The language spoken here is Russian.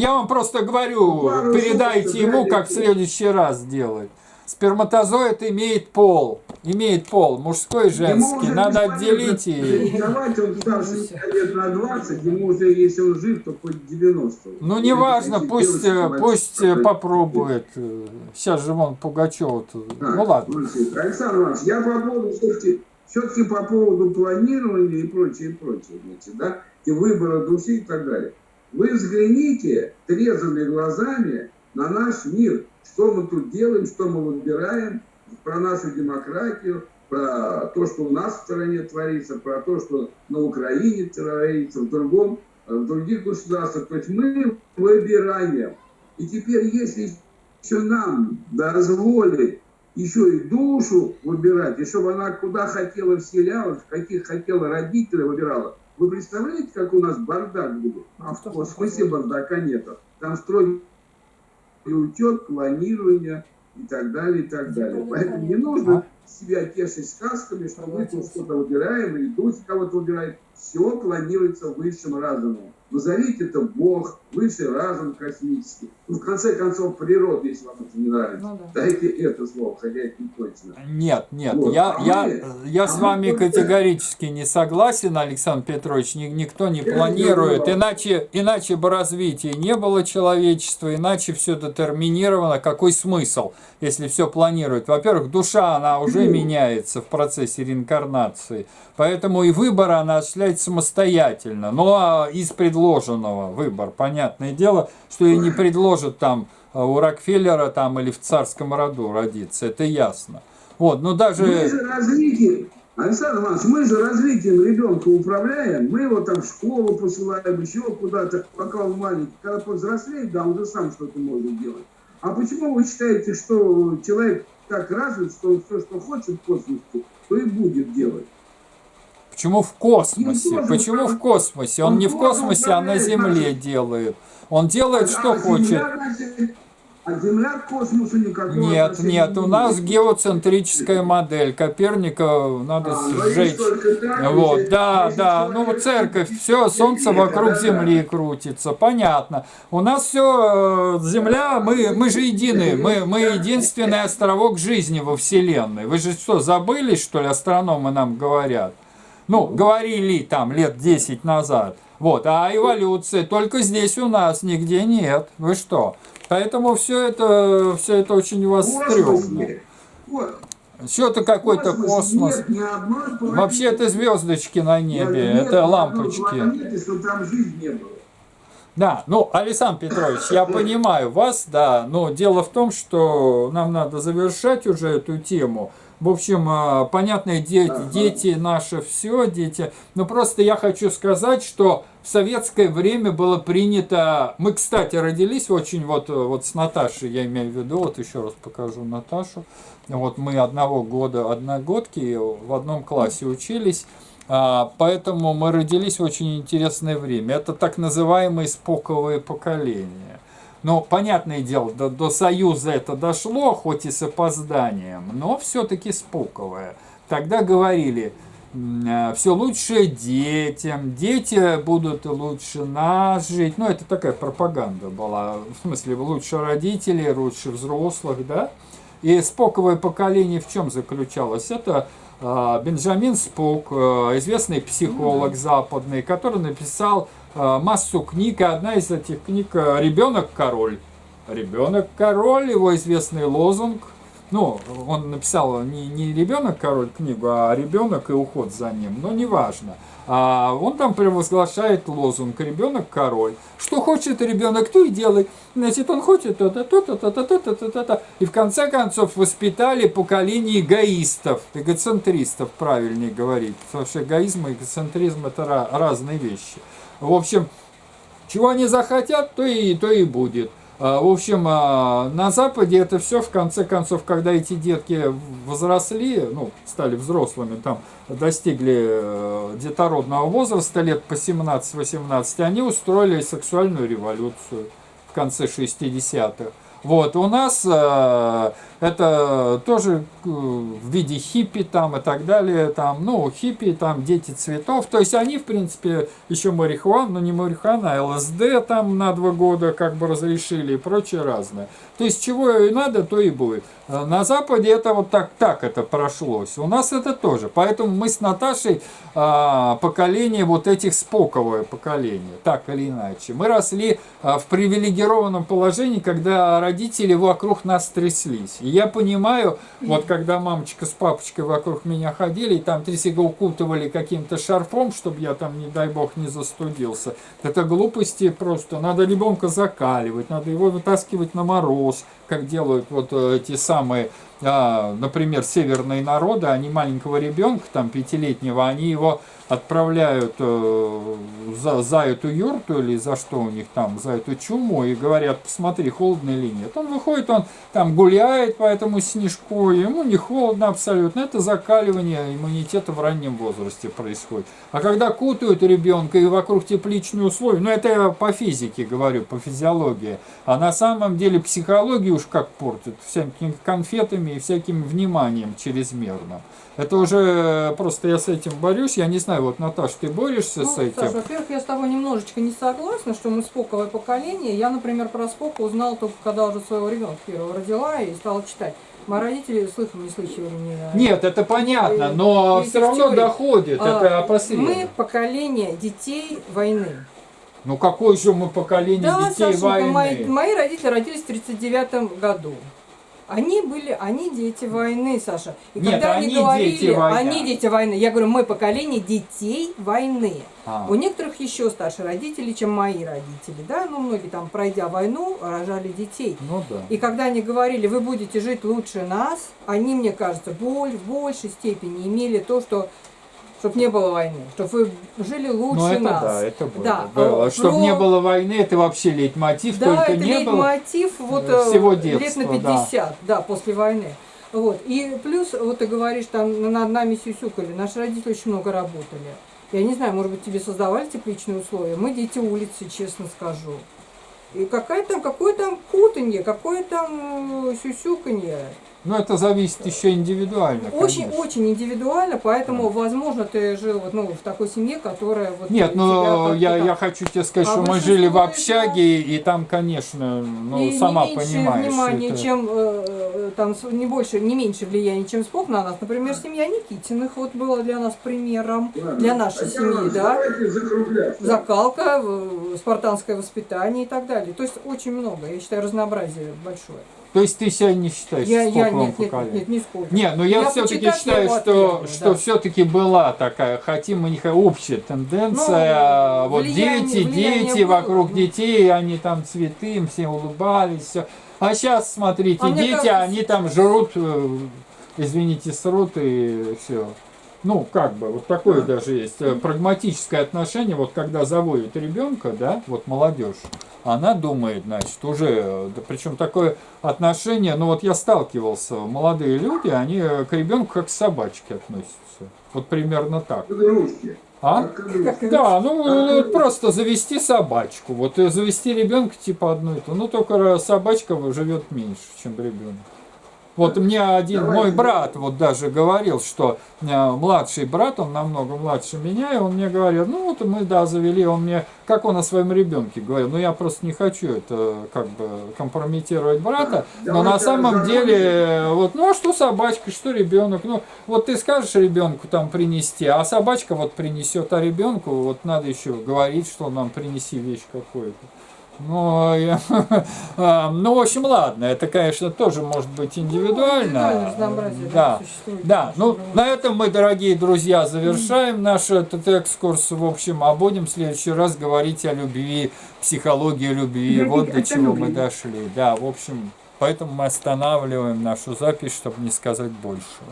Я вам просто говорю, передайте ему, как в следующий раз делать. Сперматозоид имеет пол. Имеет пол, мужской и женский. Надо отделить и... Давайте он старше лет на 20, ему уже, если он жив, то хоть 90. Ну, неважно, пусть попробует. Сейчас же вон Пугачева. Ну, ладно. Александр Иванович, я по поводу, все-таки по поводу планирования и прочее, значит, да, и выбора души и так далее. Вы взгляните трезвыми глазами на наш мир, что мы тут делаем, что мы выбираем, про нашу демократию, про то, что у нас в стране творится, про то, что на Украине творится, в других государствах. То есть мы выбираем. И теперь, если еще нам дозволить еще и душу выбирать, и чтобы она куда хотела вселялась, каких хотела родителей выбирала, вы представляете, как у нас бардак будет? В смысле бардака нет. Там строгий учет, планирование и так далее, и так далее. Поэтому не нужно себя тешить сказками, что мы тут что-то выбираем, или духи кого-то выбирает. Все планируется высшим разумом. Назовите это Бог, высший разум космический. Ну, в конце концов, природа, если вам это не нравится. Ну, да. Дайте это слово, хотя это не точно. Нет, вот. я с вами категорически не согласен, Александр Петрович. Никто не планирует. Иначе бы развития не было человечества, иначе все детерминировано. Какой смысл, если все планирует? Во-первых, душа, она уже меняется в процессе реинкарнации. Поэтому и выбор она осуществляет самостоятельно. Но из предложенного выбор, понятное дело, что ей не предложат там у Рокфеллера там, или в царском роду родиться. Это ясно. Вот, но даже... Мы же развитием, Александр Иванович, мы же развитием ребенка управляем. Мы его там в школу посылаем, еще куда-то, пока он маленький. Когда повзрослеет, да, он же сам что-то может делать. А почему вы считаете, что человек так развит, что он все, что хочет в космосе, то и будет делать? Почему в космосе? Почему в космосе? Он не в космосе, а на Земле делает. Он делает, что хочет. А Земля к космосу никакого Нет, у нас геоцентрическая модель. Коперника надо сжечь. Вот, да, ну церковь, все, Солнце вокруг Земли крутится, понятно. У нас все, Земля, мы же едины, мы единственный островок жизни во Вселенной. Вы же что, забыли, что ли, астрономы нам говорят? Ну, говорили там лет 10 назад. Вот, а эволюция только здесь у нас, нигде нет. Вы что? Поэтому все это очень у вас стрёмно. Что-то какой-то космос. Вообще это звездочки на небе, это лампочки. Да, ну, Александр Петрович, я понимаю вас, да, но дело в том, что нам надо завершать уже эту тему. В общем, понятно, дети наши все, дети. Но просто я хочу сказать, что в советское время было принято... Мы, кстати, родились очень вот с Наташей, я имею в виду, вот еще раз покажу Наташу. Вот мы одного года, одногодки, в одном классе учились. Поэтому мы родились в очень интересное время. Это так называемые споковые поколения. Ну, понятное дело, до Союза это дошло, хоть и с опозданием, но все-таки споковое. Тогда говорили, все лучше детям, дети будут лучше нас жить. Ну, это такая пропаганда была, в смысле, лучше родителей, лучше взрослых, да? И споковое поколение в чем заключалось? Это Бенджамин Спок, известный психолог западный, который написал массу книг, и одна из этих книг «Ребенок-король». «Ребенок-король», его известный лозунг. Ну, он написал не «Ребенок-король» книгу, а «Ребенок и уход за ним», но неважно. Он там провозглашает лозунг «Ребенок-король». Что хочет ребенок, то и делай. Значит, он хочет то-то, то-то, то-то, то-то, то-то. И в конце концов воспитали поколение эгоистов, эгоцентристов, правильнее говорить. Потому что эгоизм и эгоцентризм – это разные вещи. В общем, чего они захотят, то и будет. В общем, на Западе это все, в конце концов, когда эти детки возросли, ну, стали взрослыми, там, достигли детородного возраста, лет по 17-18, они устроили сексуальную революцию в конце 60-х. Вот, у нас это тоже в виде хиппи там и так далее, там, ну, хиппи, там, дети цветов, то есть они, в принципе, еще марихуану, но не марихуана, а ЛСД там на 2 года как бы разрешили и прочее разное. То есть чего и надо, то и будет. На Западе это вот так это прошлось. У нас это тоже. Поэтому мы с Наташей поколение вот этих споковое поколение, так или иначе. Мы росли в привилегированном положении, когда родители вокруг нас тряслись. И я понимаю, вот когда мамочка с папочкой вокруг меня ходили, и там трясига укутывали каким-то шарфом, чтобы я там, не дай бог, не застудился. Это глупости просто. Надо ребенка закаливать, надо его вытаскивать на мороз, как делают вот эти самые, например, северные народы. Они маленького ребенка, там 5-летнего, они его отправляют за эту юрту или за что у них там, за эту чуму, и говорят, посмотри, холодно или нет. Он выходит, он там гуляет по этому снежку, ему не холодно абсолютно. Это закаливание иммунитета в раннем возрасте происходит. А когда кутают ребенка и вокруг тепличные условия, ну это я по физике говорю, по физиологии, а на самом деле психологию уж как портят, всякими конфетами и всяким вниманием чрезмерным. Это уже просто я с этим борюсь. Я не знаю, вот, Наташа, ты борешься с этим? Саша, во-первых, я с тобой немножечко не согласна, что мы споковое поколение. Я, например, про Спока узнала только когда уже своего ребенка первого родила и стала читать. Мои родители слыхом не слышали меня. Нет, это понятно, но все равно доходит. Это опосредованно. Мы поколение детей войны. Ну какое же мы поколение детей Сашенька, войны? мои родители родились в 1939 году. Они дети войны, Саша. И Нет, когда они они говорили, дети войны. они дети войны, я говорю, мы поколение детей войны. А. У некоторых еще старше родители, чем мои родители, да, ну многие там, пройдя войну, рожали детей. Ну да. И когда они говорили, вы будете жить лучше нас, они, мне кажется, в большей степени имели то, что чтобы не было войны, чтобы вы жили лучше Ну это нас. да, это было. Да, было. Чтобы не было войны, это вообще лейтмотив, да, только это не было лейтмотив вот, всего лет детства. на 50, да, после войны. Вот. И плюс, вот ты говоришь, там над нами сюсюкали, наши родители очень много работали. Я не знаю, может быть, тебе создавали тепличные условия. Мы дети улицы, честно скажу. И какое там кутанье, какое там сюсюканье. Ну это зависит еще индивидуально. Очень индивидуально, поэтому, возможно, ты жил вот, ну, в такой семье, которая... Вот, нет, ну я хочу тебе сказать, что мы жили в общаге, и там, конечно, ну и сама не меньше понимаешь. Внимания, это... чем, там, не меньше влияния, чем Спок на нас. Например, семья Никитиных вот была для нас примером, для нашей семьи, да. Закалка, спартанское воспитание и так далее. То есть очень много, я считаю, разнообразие большое. То есть ты себя не считаешь споковым поколением? Нет, нисколько. Нет, но я все-таки считаю, что все-таки была такая, хотим мы не хотим, общая тенденция, вот дети вокруг детей, они там цветы, им все улыбались, все. А сейчас, смотрите, дети, кажется, они там жрут, извините, срут и все. Ну, как бы, вот такое даже есть прагматическое отношение, вот когда заводят ребенка, да, вот молодежь, она думает, значит, уже, да, причем такое отношение, ну вот я сталкивался, молодые люди, они к ребенку как к собачке относятся, вот примерно так. А? Да, ну просто завести собачку, вот завести ребенка типа одну и ту, ну только собачка живет меньше, чем ребенок. Вот мне один мой брат вот даже говорил, что младший брат, он намного младше меня, и он мне говорил, ну вот мы, да, завели, он мне, как он о своем ребенке говорил, ну я просто не хочу это как бы компрометировать брата, но на самом деле, вот, ну а что собачка, что ребенок, ну вот ты скажешь ребенку там принести, а собачка вот принесет, а ребенку вот надо еще говорить, что нам принеси вещь какую-то. Ну, ну, в общем, ладно, это, конечно, тоже может быть индивидуально. Да, да. Ну, на этом мы, дорогие друзья, завершаем наш этот экскурс. В общем, а будем в следующий раз говорить о любви, психологии любви. Вот до чего мы дошли. Да, в общем, поэтому мы останавливаем нашу запись, чтобы не сказать больше.